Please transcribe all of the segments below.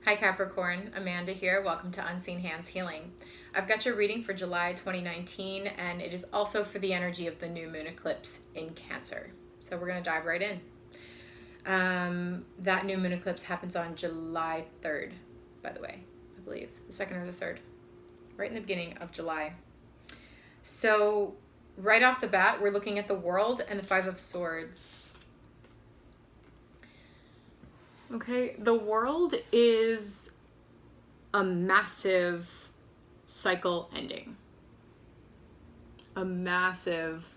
Hi Capricorn, Amanda here. Welcome to Unseen Hands Healing. I've got your reading for July 2019, and it is also for the energy of the new moon eclipse in Cancer. So we're going to dive right in. That new moon eclipse happens on July 3rd, by the way, I believe, the 2nd or the 3rd, right in the beginning of July. So right off the bat, we're looking at the world and the Five of Swords. Okay, the world is a massive cycle ending. A massive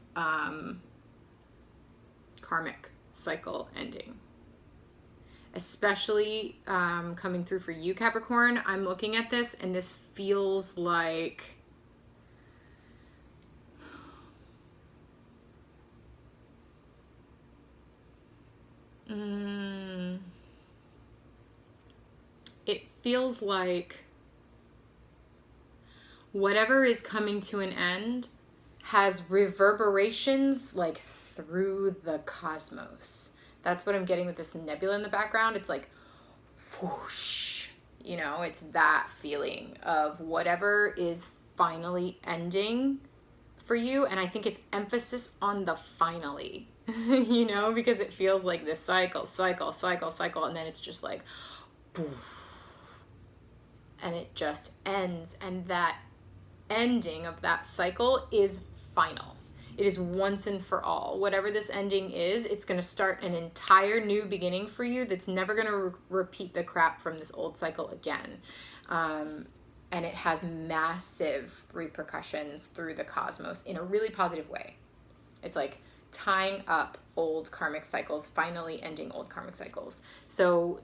karmic cycle ending. Especially coming through for you, Capricorn. I'm looking at this and this feels like it feels like whatever is coming to an end has reverberations like through the cosmos. That's what I'm getting with this nebula in the background. It's like whoosh, you know, it's that feeling of whatever is finally ending for you. And I think it's emphasis on the finally, you know, because it feels like this cycle, and then it's just like poof. And it just ends, and that ending of that cycle is final. It is once and for all. Whatever this ending is, it's going to start an entire new beginning for you that's never going to repeat the crap from this old cycle again. And it has massive repercussions through the cosmos in a really positive way. It's like tying up old karmic cycles, finally ending old karmic cycles. So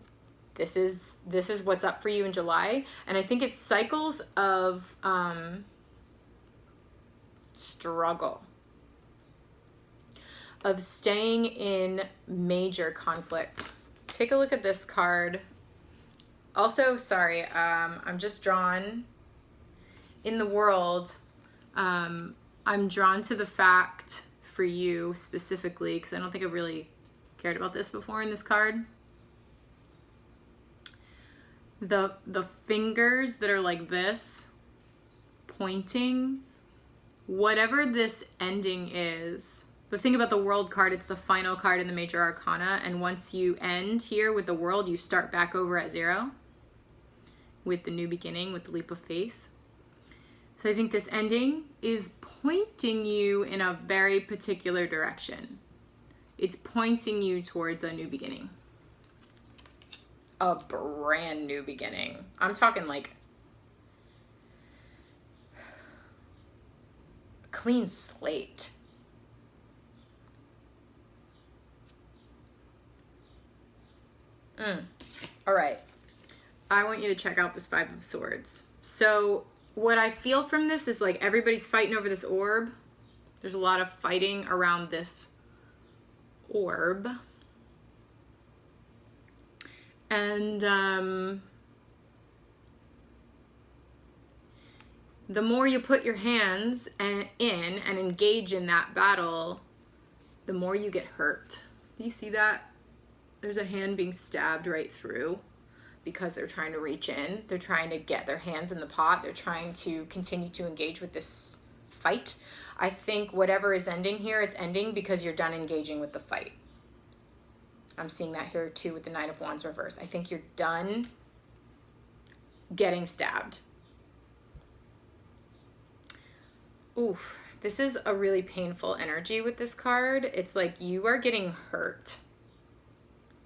this is what's up for you in July. And I think it's cycles of struggle, of staying in major conflict. Take a look at this card. Also, sorry, I'm just drawn in the world. I'm drawn to the fact for you specifically, because I don't think I've really cared about this before in this card. The fingers that are like this, pointing, whatever this ending is. But think about the world card, it's the final card in the major arcana, and once you end here with the world, you start back over at 0 with the new beginning, with the leap of faith. So I think this ending is pointing you in a very particular direction. It's pointing you towards a new beginning. A brand new beginning. I'm talking like a clean slate. All right. I want you to check out this Five of Swords. So what I feel from this is like everybody's fighting over this orb. There's a lot of fighting around this orb. And the more you put your hands in and engage in that battle, the more you get hurt. Do you see that? There's a hand being stabbed right through because they're trying to reach in. They're trying to get their hands in the pot. They're trying to continue to engage with this fight. I think whatever is ending here, it's ending because you're done engaging with the fight. I'm seeing that here too with the Nine of Wands reverse. I think you're done getting stabbed. Oof, this is a really painful energy with this card. It's like you are getting hurt.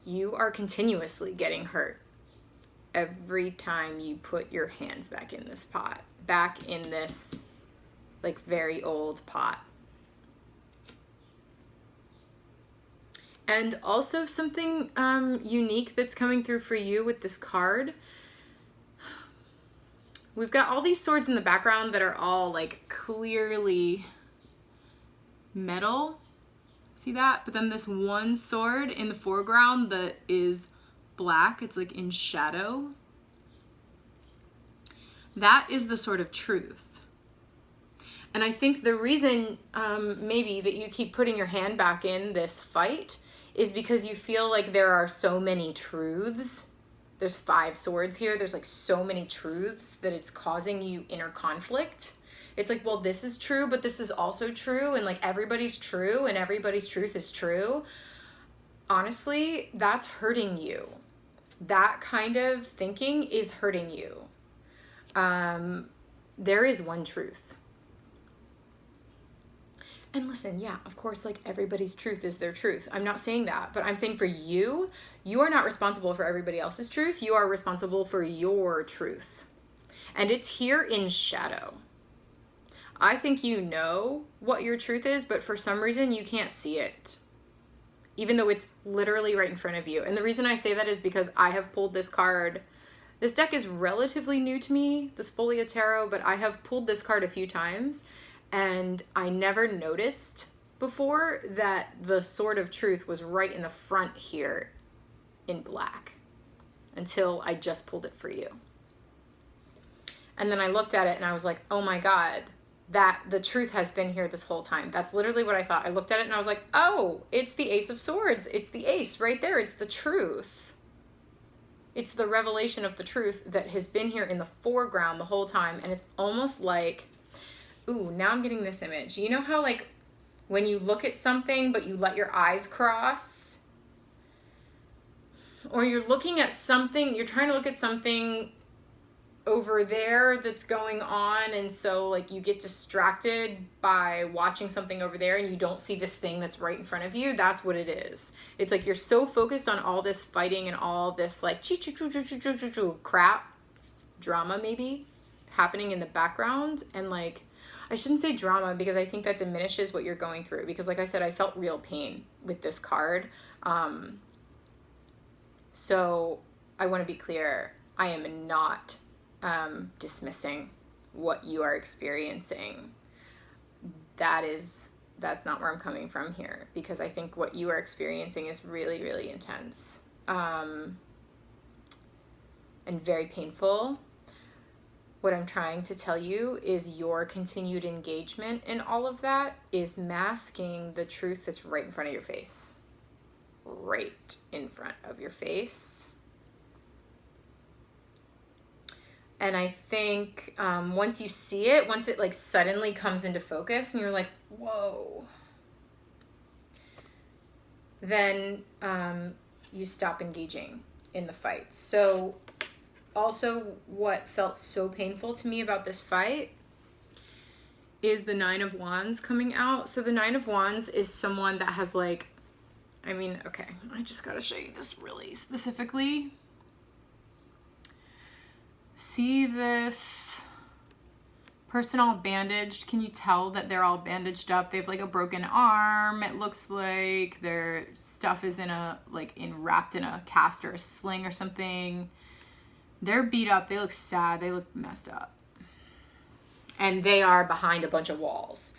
You are continuously getting hurt every time you put your hands back in this pot, back in this like very old pot. And also something unique that's coming through for you with this card. We've got all these swords in the background that are all like clearly metal. See that? But then this one sword in the foreground that is black, it's like in shadow. That is the sword of truth. And I think the reason maybe that you keep putting your hand back in this fight is because you feel like there are so many truths there's 5 swords here. There's like so many truths that it's causing you inner conflict. It's like, well, this is true, but this is also true. And like everybody's true and everybody's truth is true. Honestly, that's hurting you. That kind of thinking is hurting you. There is one truth. And listen, yeah, of course, like everybody's truth is their truth. I'm not saying that, but I'm saying for you, you are not responsible for everybody else's truth. You are responsible for your truth. And it's here in shadow. I think you know what your truth is, but for some reason you can't see it. Even though it's literally right in front of you. And the reason I say that is because I have pulled this card. This deck is relatively new to me, the Spolia Tarot, but I have pulled this card a few times. And I never noticed before that the Sword of Truth was right in the front here in black until I just pulled it for you. And then I looked at it and I was like, oh my God, that the truth has been here this whole time. That's literally what I thought. I looked at it and I was like, oh, it's the Ace of Swords. It's the ace right there. It's the truth. It's the revelation of the truth that has been here in the foreground the whole time. And it's almost like, ooh, now I'm getting this image. You know how like when you look at something but you let your eyes cross? Or you're looking at something, you're trying to look at something over there that's going on, and so like you get distracted by watching something over there and you don't see this thing that's right in front of you. That's what it is. It's like you're so focused on all this fighting and all this like crap, drama maybe, happening in the background. And like, I shouldn't say drama because I think that diminishes what you're going through, because like I said, I felt real pain with this card. So I want to be clear, I am not dismissing what you are experiencing. That's not where I'm coming from here, because I think what you are experiencing is really, really intense, and very painful. What I'm trying to tell you is your continued engagement in all of that is masking the truth that's right in front of your face. Right in front of your face. And I think once you see it, once it like suddenly comes into focus and you're like, whoa, then you stop engaging in the fight. So also what felt so painful to me about this fight is the 9 of Wands coming out. So the 9 of Wands is someone that has like, I mean, okay, I just gotta show you this really specifically. See this person all bandaged? Can you tell that they're all bandaged up? They have like a broken arm. It looks like their stuff is wrapped in a cast or a sling or something. They're beat up. They look sad. They look messed up. And they are behind a bunch of walls.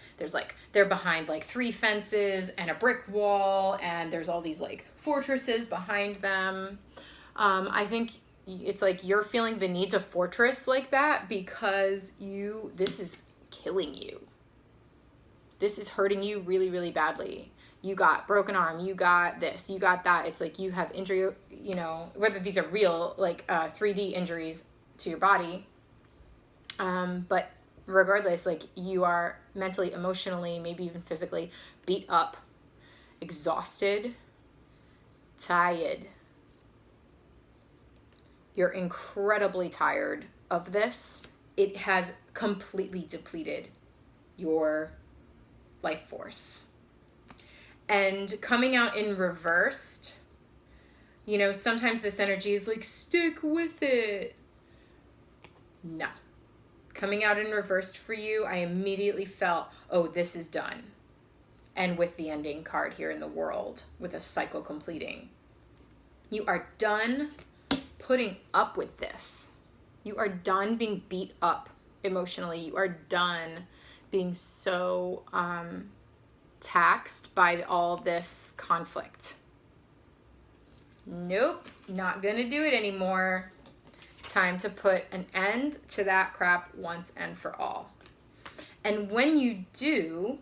They're behind like 3 fences and a brick wall, and there's all these like fortresses behind them. I think it's like you're feeling the need to fortress like that because this is killing you. This is hurting you really, really badly. You got broken arm, you got this, you got that. It's like you have injury, you know, whether these are real, like 3D injuries to your body. But regardless, like you are mentally, emotionally, maybe even physically beat up, exhausted, tired. You're incredibly tired of this. It has completely depleted your life force. And coming out in reversed, you know, sometimes this energy is like, stick with it. No. Coming out in reversed for you, I immediately felt, oh, this is done. And with the ending card here in the world, with a cycle completing. You are done putting up with this. You are done being beat up emotionally. You are done being so taxed by all this conflict. Nope, not gonna do it anymore. Time to put an end to that crap once and for all. And when you do,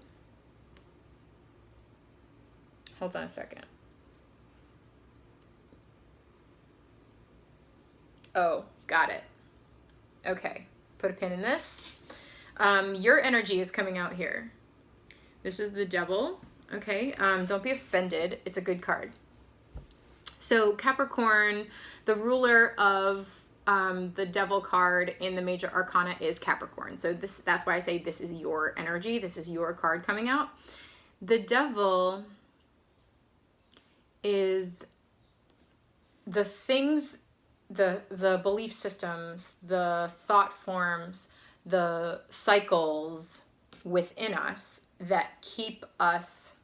hold on a second. Oh, got it. Okay, put a pin in this. Your energy is coming out here. This is the Devil. Okay, don't be offended. It's a good card. So Capricorn, the ruler of the Devil card in the major arcana is Capricorn. So that's why I say this is your energy. This is your card coming out. The Devil is the things, the belief systems, the thought forms, the cycles within us that keep us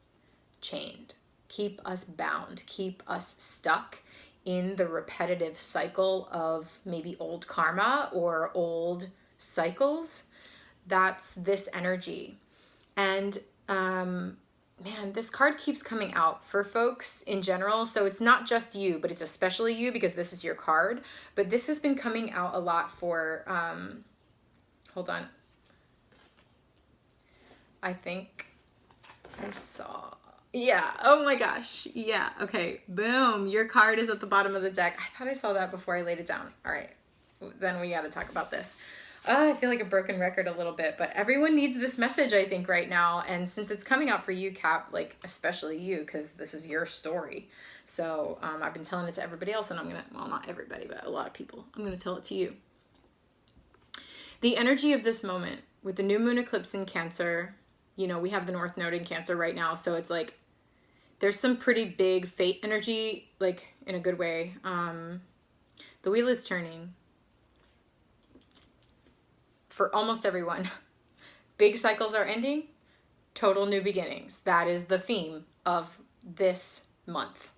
chained, keep us bound, keep us stuck in the repetitive cycle of maybe old karma or old cycles. That's this energy. And man, this card keeps coming out for folks in general. So it's not just you, but it's especially you because this is your card. But this has been coming out a lot for, hold on. I think I saw, yeah, oh my gosh, yeah, okay, boom, your card is at the bottom of the deck. I thought I saw that before I laid it down. All right, then we got to talk about this. I feel like a broken record a little bit, but everyone needs this message, I think, right now. And since it's coming out for you, Cap, like, especially you, because this is your story. So I've been telling it to everybody else, and I'm going to, well, not everybody, but a lot of people. I'm going to tell it to you. The energy of this moment, with the new moon eclipse in Cancer, you know, we have the North Node in Cancer right now, so it's like, there's some pretty big fate energy, like, in a good way. The wheel is turning. For almost everyone. Big cycles are ending, total new beginnings. That is the theme of this month.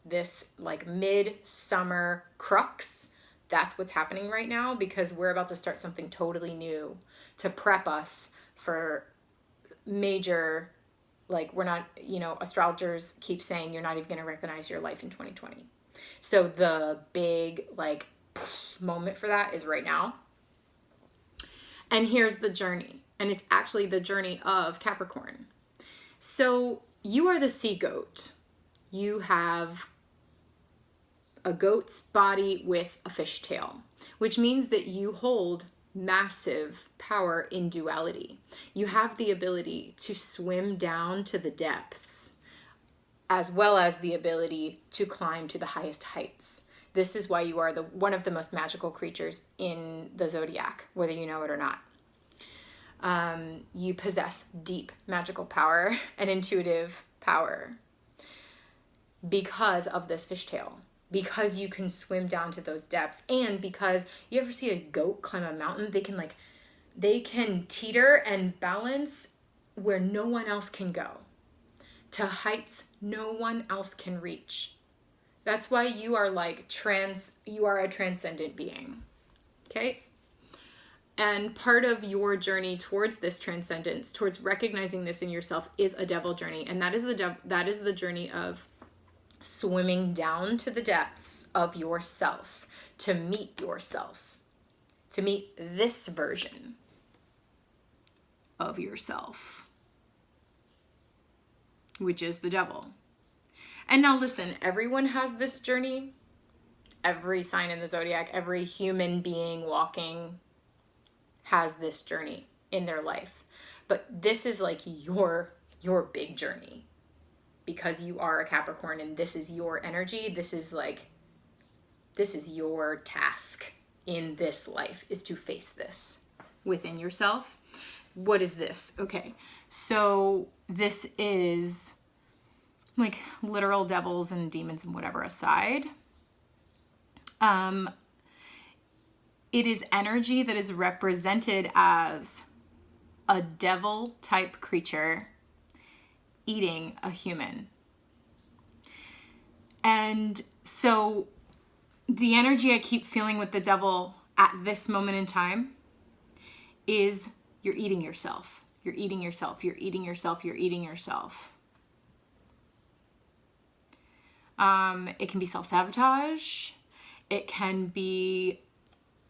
This like mid-summer crux. That's what's happening right now because we're about to start something totally new to prep us for major, like we're not, you know, astrologers keep saying you're not even going to recognize your life in 2020. So the big like moment for that is right now. And here's the journey. And it's actually the journey of Capricorn. So you are the sea goat. You have a goat's body with a fish tail, which means that you hold massive power in duality. You have the ability to swim down to the depths, as well as the ability to climb to the highest heights. This is why you are one of the most magical creatures in the zodiac, whether you know it or not. You possess deep magical power and intuitive power because of this fishtail, because you can swim down to those depths, and because you ever see a goat climb a mountain, they can teeter and balance where no one else can go, to heights no one else can reach. That's why you are like you are a transcendent being. Okay? And part of your journey towards this transcendence, towards recognizing this in yourself, is a devil journey. And that is the journey of swimming down to the depths of yourself, to meet yourself, to meet this version of yourself, which is the devil. And now listen, everyone has this journey. Every sign in the zodiac, every human being walking has this journey in their life. But this is like your big journey because you are a Capricorn and this is your energy. This is your task in this life, is to face this within yourself. What is this? Okay, so this is like literal devils and demons and whatever aside. It is energy that is represented as a devil type creature eating a human. And so the energy I keep feeling with the devil at this moment in time is you're eating yourself. You're eating yourself. You're eating yourself. You're eating yourself. It can be self-sabotage. It can be,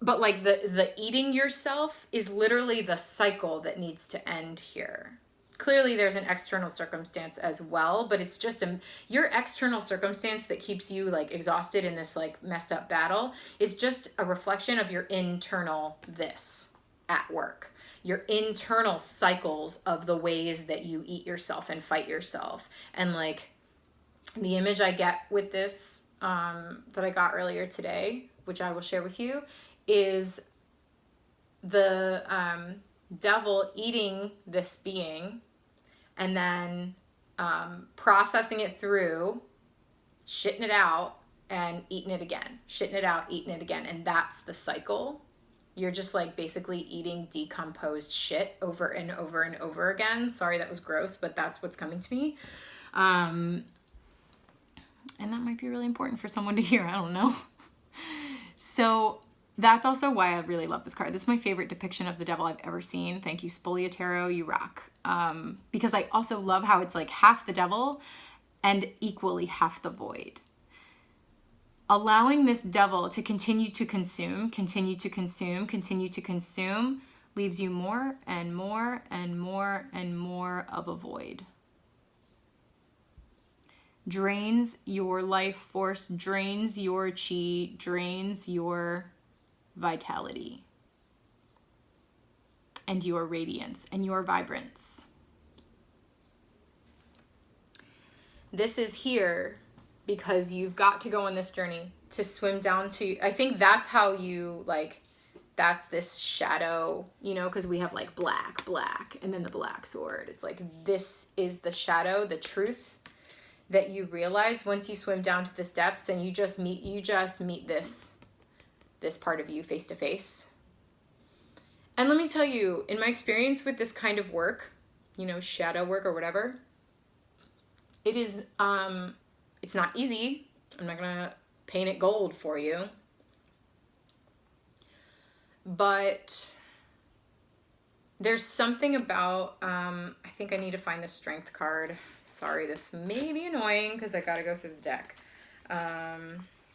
but like the eating yourself is literally the cycle that needs to end here. clearly there's an external circumstance as well, but it's just your external circumstance that keeps you like exhausted in this like messed up battle is just a reflection of your internal this at work, your internal cycles of the ways that you eat yourself and fight yourself. And like the image I get with this that I got earlier today, which I will share with you, is the devil eating this being and then processing it through, shitting it out, and eating it again. Shitting it out, eating it again. And that's the cycle. You're just like basically eating decomposed shit over and over and over again. Sorry, that was gross, but that's what's coming to me. And that might be really important for someone to hear. I don't know. So that's also why I really love this card. This is my favorite depiction of the devil I've ever seen. Thank you, Spolia Tarot. You rock. Because I also love how it's like half the devil and equally half the void. Allowing this devil to continue to consume, leaves you more and more and more and more of a void. Drains your life force, drains your chi, drains your vitality and your radiance and your vibrance. This is here because you've got to go on this journey to swim down to, I think that's how you like, that's this shadow, you know, because we have like black, and then the black sword. It's like, this is the shadow, the truth that you realize once you swim down to this depths and you just meet this part of you face to face. And let me tell you, in my experience with this kind of work, you know, shadow work or whatever, it is, it's not easy. I'm not gonna paint it gold for you, but there's something about, I think I need to find the strength card. Sorry, this may be annoying because I gotta go through the deck.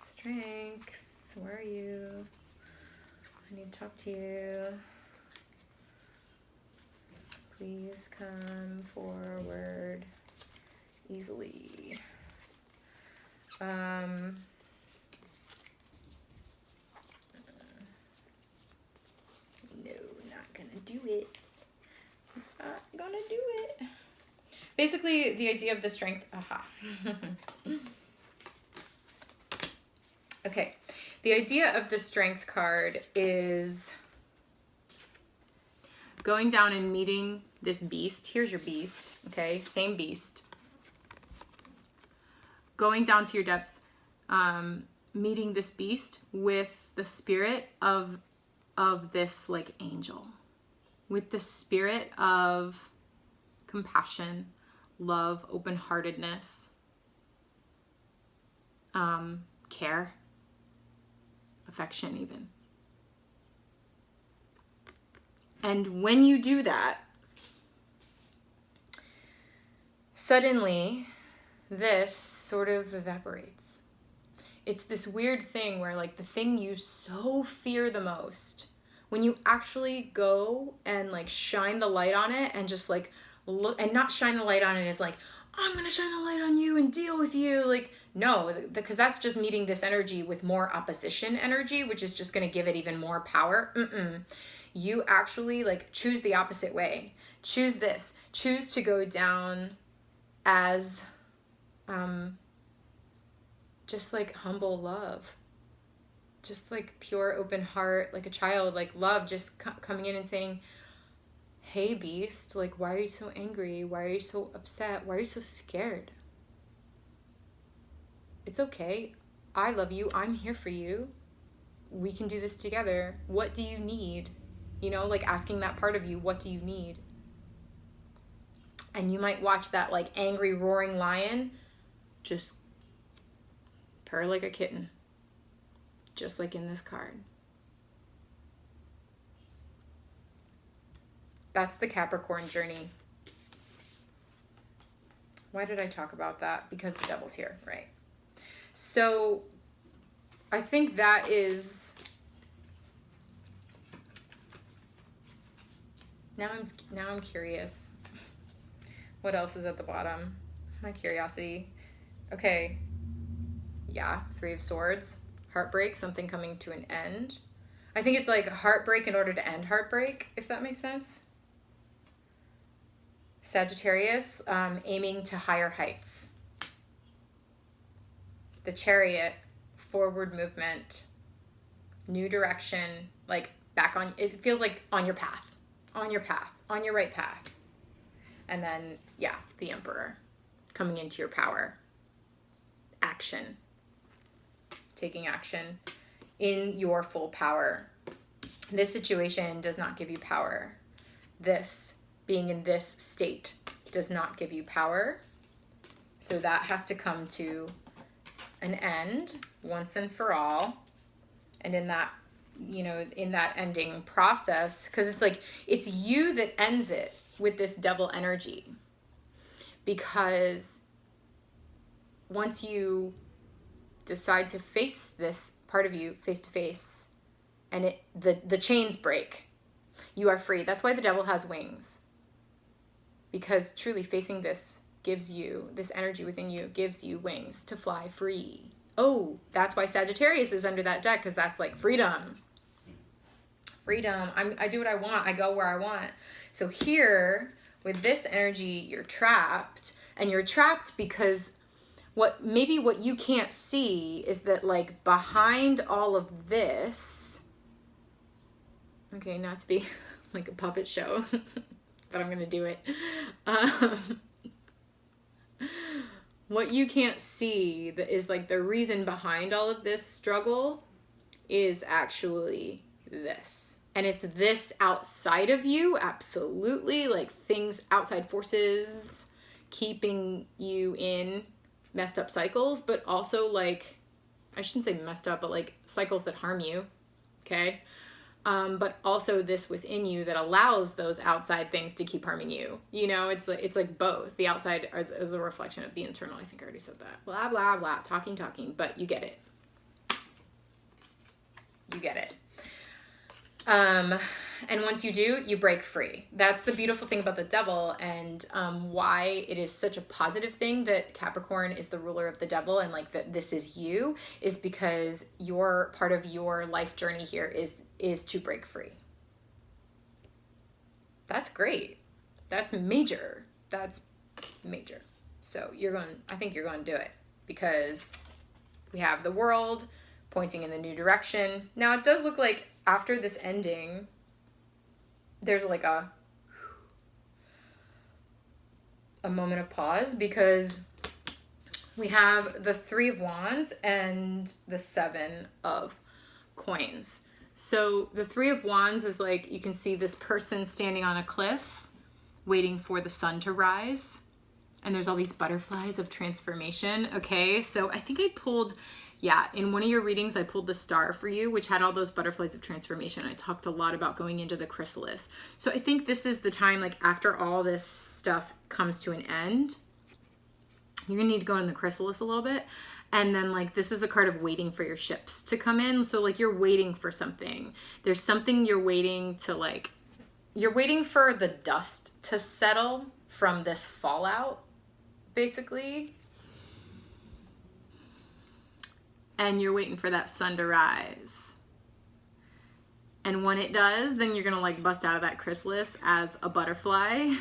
Strength, where are you? I need to talk to you. Please come forward easily. No, not gonna do it. Not gonna do it. Basically, the idea of the strength, Okay, the idea of the strength card is going down and meeting this beast. Here's your beast, okay? Same beast. Going down to your depths, meeting this beast with the spirit of this like angel, with the spirit of compassion, love, open-heartedness, care, affection even. And when you do that, suddenly this sort of evaporates. It's this weird thing where like the thing you so fear the most, when you actually go and like shine the light on it and just like look, and not shine the light on it as like, I'm gonna shine the light on you and deal with you. Like, no, because that's just meeting this energy with more opposition energy, which is just gonna give it even more power. You actually like choose the opposite way. Choose this. Choose to go down as just like humble love. Just like pure open heart, like a child, like love, just coming in and saying, hey beast, like why are you so angry? Why are you so upset? Why are you so scared? It's okay. I love you. I'm here for you. We can do this together. What do you need? You know, like asking that part of you, what do you need? And you might watch that like angry roaring lion just purr like a kitten, just like in this card. That's the Capricorn journey. Why did I talk about that? Because the devil's here, right? So I think that is, now I'm curious. What else is at the bottom? My curiosity. Okay. Yeah, Three of Swords. Heartbreak, something coming to an end. I think it's like heartbreak in order to end heartbreak, if that makes sense. Sagittarius, aiming to higher heights. The Chariot, forward movement, new direction, like back on, it feels like on your path, on your right path. And then, yeah, the Emperor, coming into your power. Action. Taking action in your full power. This situation does not give you power. This, being in this state, does not give you power. So that has to come to an end once and for all. And in that, you know, in that ending process, because it's like, it's you that ends it with this Devil energy. Because once you decide to face this part of you face to face, and the chains break, you are free. That's why the Devil has wings. Because truly facing this gives you, this energy within you gives you wings to fly free. Oh, that's why Sagittarius is under that deck, because that's like freedom. Freedom. I do what I want. I go where I want. So here, with this energy, you're trapped. And you're trapped because what you can't see is that, like, behind all of this, okay, not to be like a puppet show, but I'm gonna do it. What you can't see that is like the reason behind all of this struggle is actually this. And it's this outside of you, absolutely, like things, outside forces keeping you in messed up cycles, but also like, I shouldn't say messed up, but like cycles that harm you, okay? But also this within you that allows those outside things to keep harming you. You know, it's like both. The outside is a reflection of the internal. I think I already said that. Blah, blah, blah. Talking, but you get it. You get it. And once you do, you break free. That's the beautiful thing about the Devil, and why it is such a positive thing that Capricorn is the ruler of the Devil, and like that this is you, is because your part of your life journey here is to break free. That's great. That's major. That's major. So I think you're going to do it, because we have the World pointing in the new direction. Now it does look like after this ending, there's like a moment of pause, because we have the Three of Wands and the Seven of Coins. So the Three of Wands is like, you can see this person standing on a cliff waiting for the sun to rise. And there's all these butterflies of transformation. Okay, so I think I pulled, in one of your readings, I pulled the Star for you, which had all those butterflies of transformation. I talked a lot about going into the chrysalis. So I think this is the time, like after all this stuff comes to an end, you're gonna need to go in the chrysalis a little bit. And then like, this is a card of waiting for your ships to come in. So like, you're waiting for something. There's something you're waiting to, like, you're waiting for the dust to settle from this fallout, basically. And you're waiting for that sun to rise. And when it does, then you're gonna like bust out of that chrysalis as a butterfly.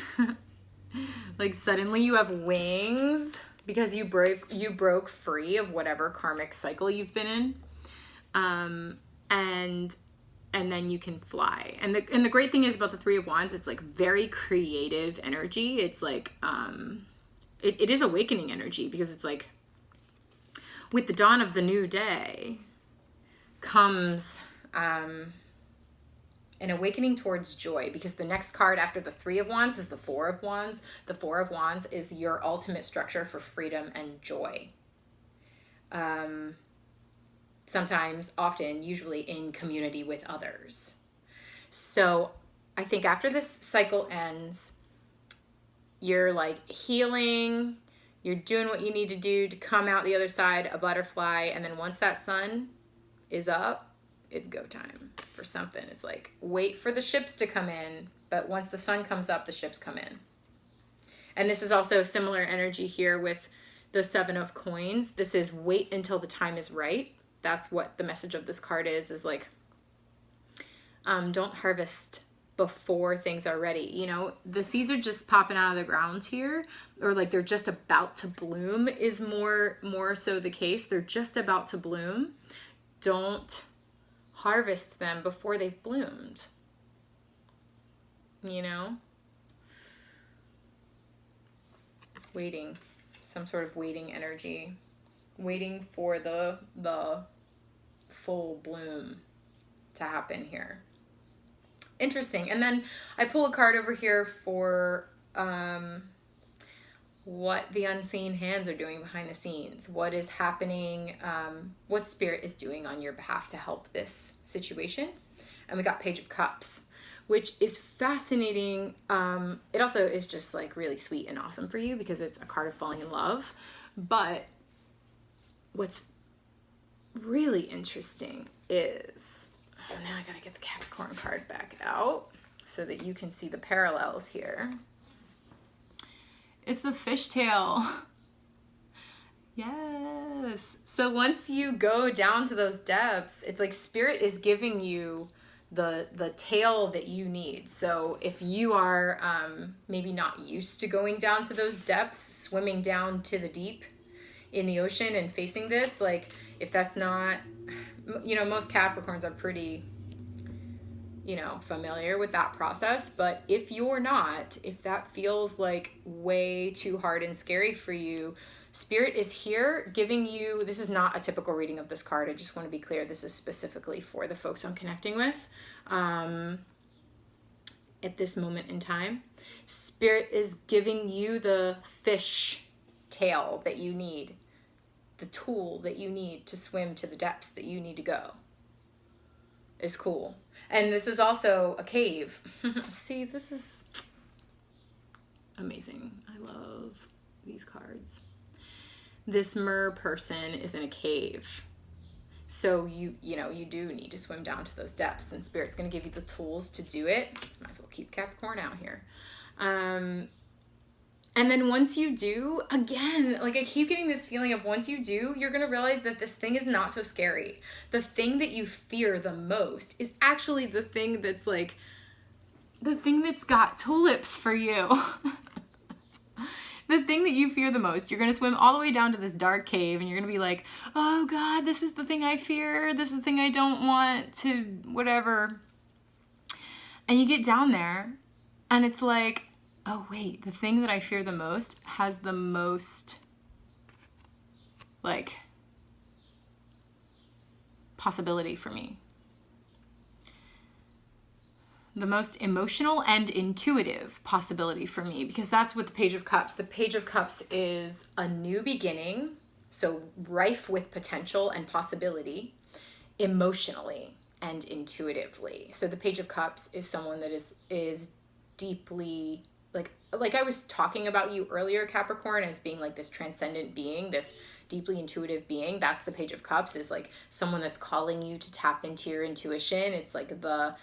Like suddenly you have wings because you broke free of whatever karmic cycle you've been in. And then you can fly. And the great thing is about the Three of Wands, it's like very creative energy. It's like, it is awakening energy, because it's like, with the dawn of the new day comes an awakening towards joy, because the next card after the Three of Wands is the Four of Wands. The Four of Wands is your ultimate structure for freedom and joy. Sometimes, often, usually in community with others. So I think after this cycle ends, you're like healing, you're doing what you need to do to come out the other side, a butterfly. And then once that sun is up, it's go time for something. It's like, wait for the ships to come in. But once the sun comes up, the ships come in. And this is also similar energy here with the Seven of Coins. This is wait until the time is right. That's what the message of this card is like, don't harvest before things are ready. You know, the seeds are just popping out of the ground here, or like they're just about to bloom is more so the case. They're just about to bloom. Don't harvest them before they've bloomed. You know? Waiting, some sort of waiting energy, waiting for the full bloom to happen here. Interesting. And then I pull a card over here for what the unseen hands are doing behind the scenes, what is happening, what spirit is doing on your behalf to help this situation. And we got Page of Cups, which is fascinating. It also is just like really sweet and awesome for you because it's a card of falling in love. But what's really interesting is, oh, now I gotta get the Capricorn card back out so that you can see the parallels here. It's the fishtail. Yes. So once you go down to those depths, it's like spirit is giving you the tail that you need. So if you are maybe not used to going down to those depths, swimming down to the deep in the ocean and facing this, like if that's not, you know, most Capricorns are pretty, you know, familiar with that process. But if you're not, if that feels like way too hard and scary for you, spirit is here giving you, this is not a typical reading of this card. I just want to be clear. This is specifically for the folks I'm connecting with at this moment in time. Spirit is giving you the fish tail that you need, the tool that you need to swim to the depths that you need to go. Is cool. And this is also a cave. See, this is amazing. I love these cards. This mer person is in a cave. So you know, you do need to swim down to those depths, and Spirit's going to give you the tools to do it. Might as well keep Capricorn out here. And then once you do, again, like I keep getting this feeling of once you do, you're going to realize that this thing is not so scary. The thing that you fear the most is actually the thing that's like, the thing that's got tulips for you. The thing that you fear the most. You're going to swim all the way down to this dark cave and you're going to be like, oh God, this is the thing I fear. This is the thing I don't want to whatever. And you get down there and it's like, oh wait, the thing that I fear the most has the most, like, possibility for me. The most emotional and intuitive possibility for me, because that's what the Page of Cups. The Page of Cups is a new beginning, so rife with potential and possibility, emotionally and intuitively. So the Page of Cups is someone that is deeply, like I was talking about you earlier, Capricorn, as being like this transcendent being, this deeply intuitive being. That's the Page of Cups, is like someone that's calling you to tap into your intuition. It's like the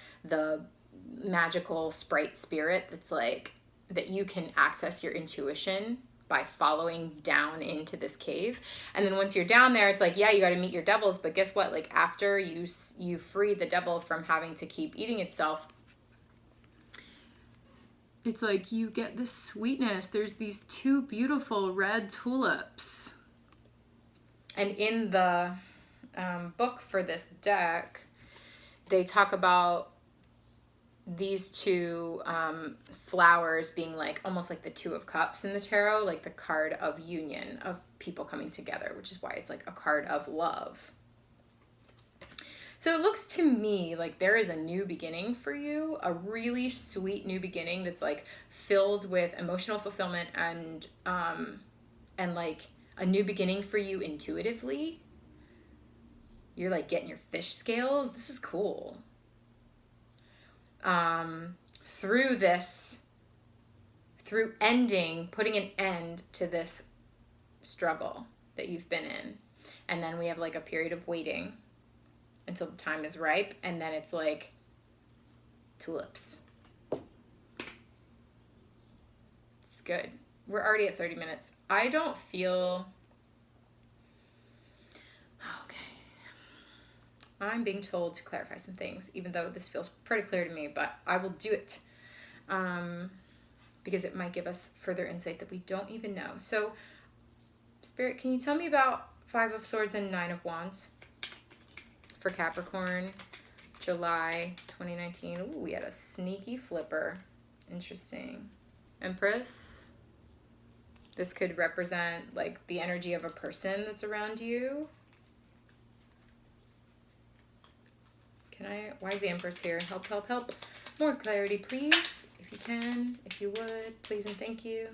magical sprite spirit that's like, that you can access your intuition by following down into this cave. And then once you're down there, it's like, yeah, you got to meet your devils, but guess what? Like after you free the devil from having to keep eating itself, it's like you get this sweetness. There's these two beautiful red tulips. And in the book for this deck, they talk about these two flowers being like almost like the Two of Cups in the tarot, like the card of union, of people coming together, which is why it's like a card of love. So it looks to me like there is a new beginning for you, a really sweet new beginning that's like filled with emotional fulfillment and like a new beginning for you intuitively. You're like getting your fish scales. This is cool. Through putting an end to this struggle that you've been in. And then we have like a period of waiting until the time is ripe, and then it's like tulips. It's good. we're already at 30 minutes. I don't feel... Okay. I'm being told to clarify some things, even though this feels pretty clear to me, but I will do it. Because it might give us further insight that we don't even know. So, Spirit, can you tell me about 5 of Swords and 9 of Wands for Capricorn, July 2019? Ooh, we had a sneaky flipper. Interesting. Empress. This could represent like the energy of a person that's around you. Why is the Empress here? Help, help, help. More clarity, please. If you can, if you would, please and thank you.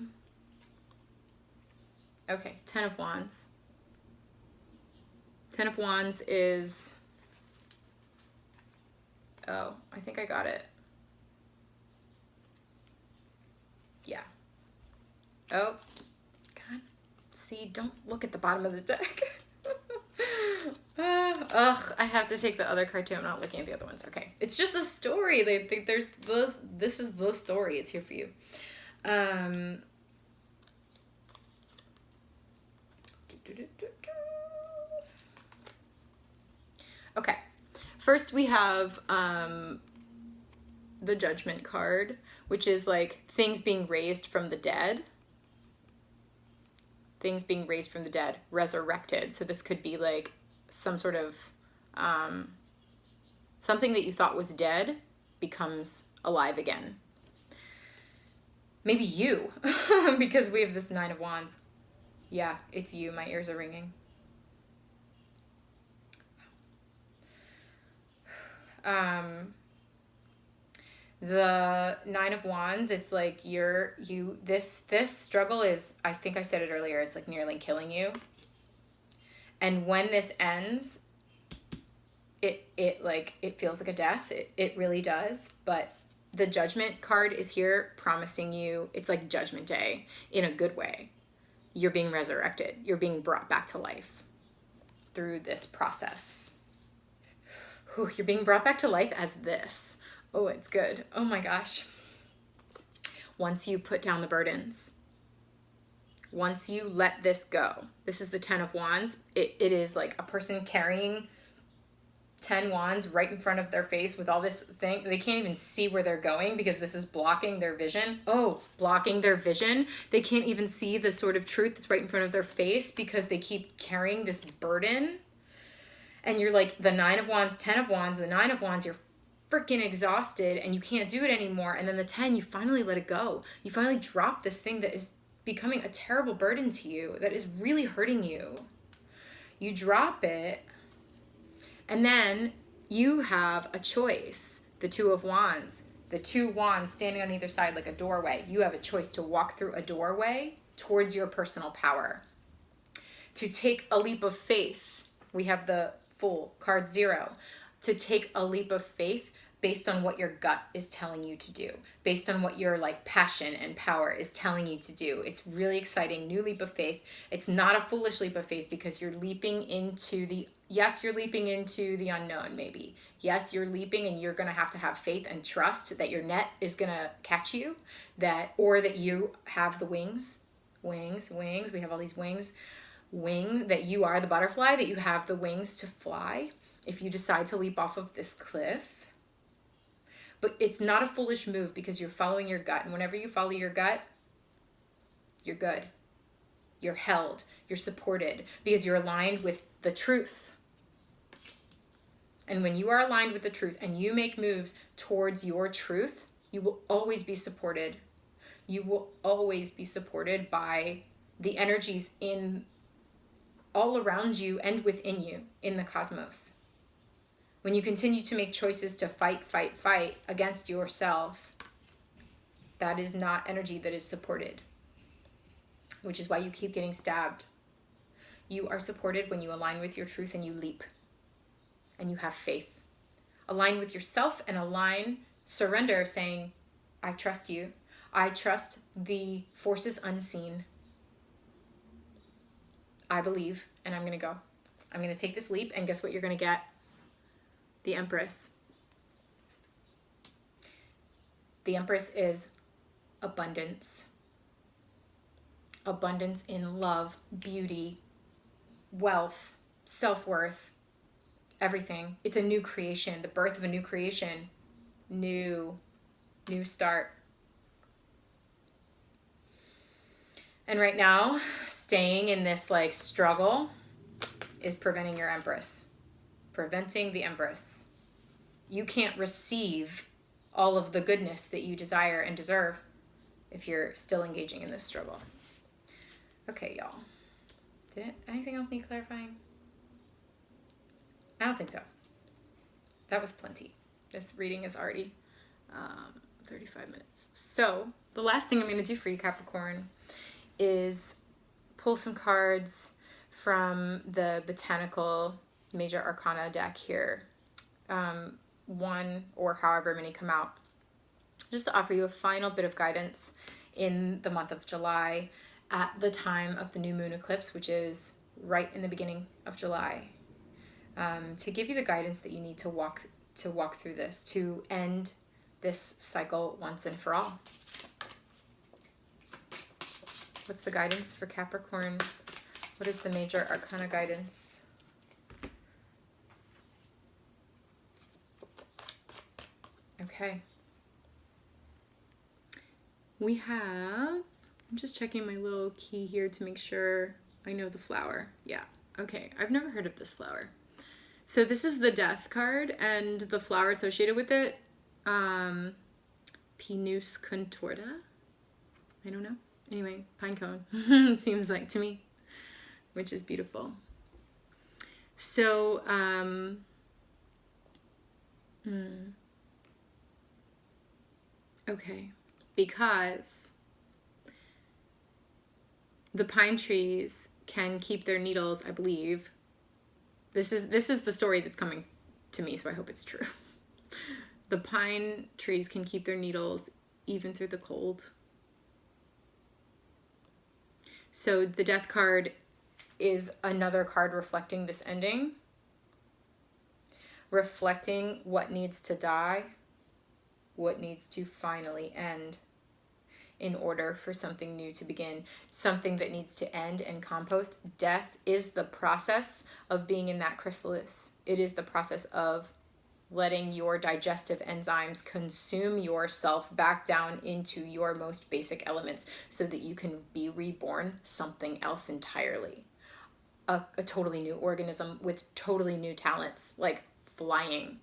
Okay, 10 of Wands. 10 of Wands is... Oh, I think I got it. Yeah. Oh, God. See, don't look at the bottom of the deck. I have to take the other card too. I'm not looking at the other ones. Okay. It's just a story. This is the story. It's here for you. Okay. First we have the Judgment card, which is like things being raised from the dead. Things being raised from the dead, resurrected. So this could be like some sort of something that you thought was dead becomes alive again. Maybe you, because we have this 9 of Wands. Yeah, it's you. My ears are ringing. The 9 of Wands, it's like this struggle is, I think I said it earlier, it's like nearly killing you. And when this ends, it feels like a death. It really does. But the Judgment card is here promising you, it's like Judgment Day in a good way. You're being resurrected. You're being brought back to life through this process. Whew, you're being brought back to life as this. Oh, it's good. Oh my gosh. Once you put down the burdens, once you let this go, this is the 10 of Wands. It is like a person carrying 10 wands right in front of their face with all this thing. They can't even see where they're going because this is blocking their vision. Oh, blocking their vision. They can't even see the sort of truth that's right in front of their face because they keep carrying this burden. And you're like the 9 of Wands, 10 of Wands, the 9 of Wands, you're freaking exhausted and you can't do it anymore. And then the 10, you finally let it go. You finally drop this thing that is becoming a terrible burden to you, that is really hurting you. You drop it, and then you have a choice. The 2 of Wands, the 2 wands standing on either side like a doorway. You have a choice to walk through a doorway towards your personal power. To take a leap of faith. We have the Fool, card 0. To take a leap of faith based on what your gut is telling you to do, based on what your like passion and power is telling you to do. It's really exciting. New leap of faith. It's not a foolish leap of faith because you're leaping into the, yes, you're leaping into the unknown maybe. Yes, you're leaping and you're going to have faith and trust that your net is going to catch you, or that you have the wings. We have all these wings. That you are the butterfly, that you have the wings to fly if you decide to leap off of this cliff. But it's not a foolish move because you're following your gut. And whenever you follow your gut, you're good. You're held. You're supported because you're aligned with the truth. And when you are aligned with the truth and you make moves towards your truth, you will always be supported. You will always be supported by the energies in all around you and within you in the cosmos. When you continue to make choices to fight against yourself, that is not energy that is supported, which is why you keep getting stabbed. You are supported when you align with your truth and you leap and you have faith. Align with yourself and surrender, saying, I trust you. I trust the forces unseen. I believe, and I'm going to go. I'm going to take this leap, and guess what you're going to get? The Empress. The Empress is abundance. abundance in love, beauty, wealth, self-worth, everything. It's a new creation, the birth of a new creation, new start. And right now, staying in this like struggle is preventing your Empress. Preventing the Empress. You can't receive all of the goodness that you desire and deserve if you're still engaging in this struggle. Okay, y'all. Anything else need clarifying? I don't think so. That was plenty. This reading is already 35 minutes. So the last thing I'm going to do for you, Capricorn, is pull some cards from the Botanical Major Arcana deck here. One or however many come out. Just to offer you a final bit of guidance in the month of July at the time of the new moon eclipse, which is right in the beginning of July. To give you the guidance that you need to walk through this, to end this cycle once and for all. What's the guidance for Capricorn? What is the Major Arcana guidance? Okay. We have, I'm just checking my little key here to make sure I know the flower. Yeah, okay. I've never heard of this flower. So this is the Death card, and the flower associated with it, Pinus contorta. I don't know. Anyway, pine cone, seems like to me, which is beautiful. So, okay, because the pine trees can keep their needles, I believe. This is the story that's coming to me, so I hope it's true. The pine trees can keep their needles even through the cold. So the Death card is another card reflecting this ending, reflecting what needs to die, what needs to finally end in order for something new to begin, something that needs to end and compost. Death is the process of being in that chrysalis. It is the process of letting your digestive enzymes consume yourself back down into your most basic elements so that you can be reborn something else entirely. A totally new organism with totally new talents, like flying.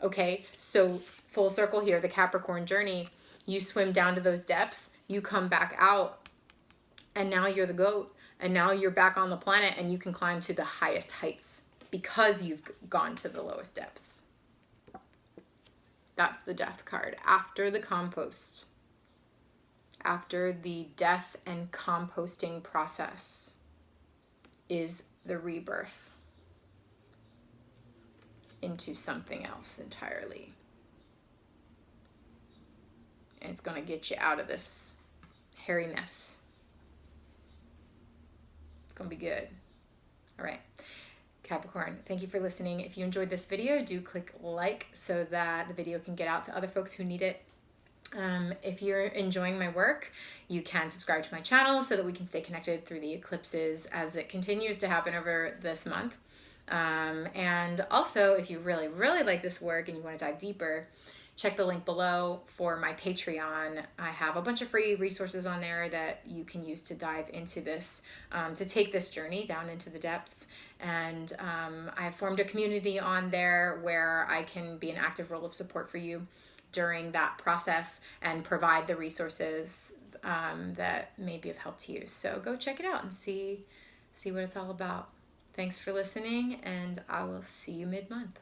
Okay, so full circle here, the Capricorn journey. You swim down to those depths, you come back out, and now you're the goat, and now you're back on the planet, and you can climb to the highest heights because you've gone to the lowest depths. That's the Death card. After the compost, after the death and composting process, is the rebirth into something else entirely. And it's going to get you out of this hairy mess. It's going to be good. All right. Capricorn, thank you for listening. If you enjoyed this video, do click like so that the video can get out to other folks who need it. If you're enjoying my work, you can subscribe to my channel so that we can stay connected through the eclipses as it continues to happen over this month. And also, if you really, really like this work and you want to dive deeper, check the link below for my Patreon. I have a bunch of free resources on there that you can use to dive into this, to take this journey down into the depths. And I've formed a community on there where I can be an active role of support for you during that process and provide the resources that may be of help to you. So go check it out and see what it's all about. Thanks for listening, and I will see you mid-month.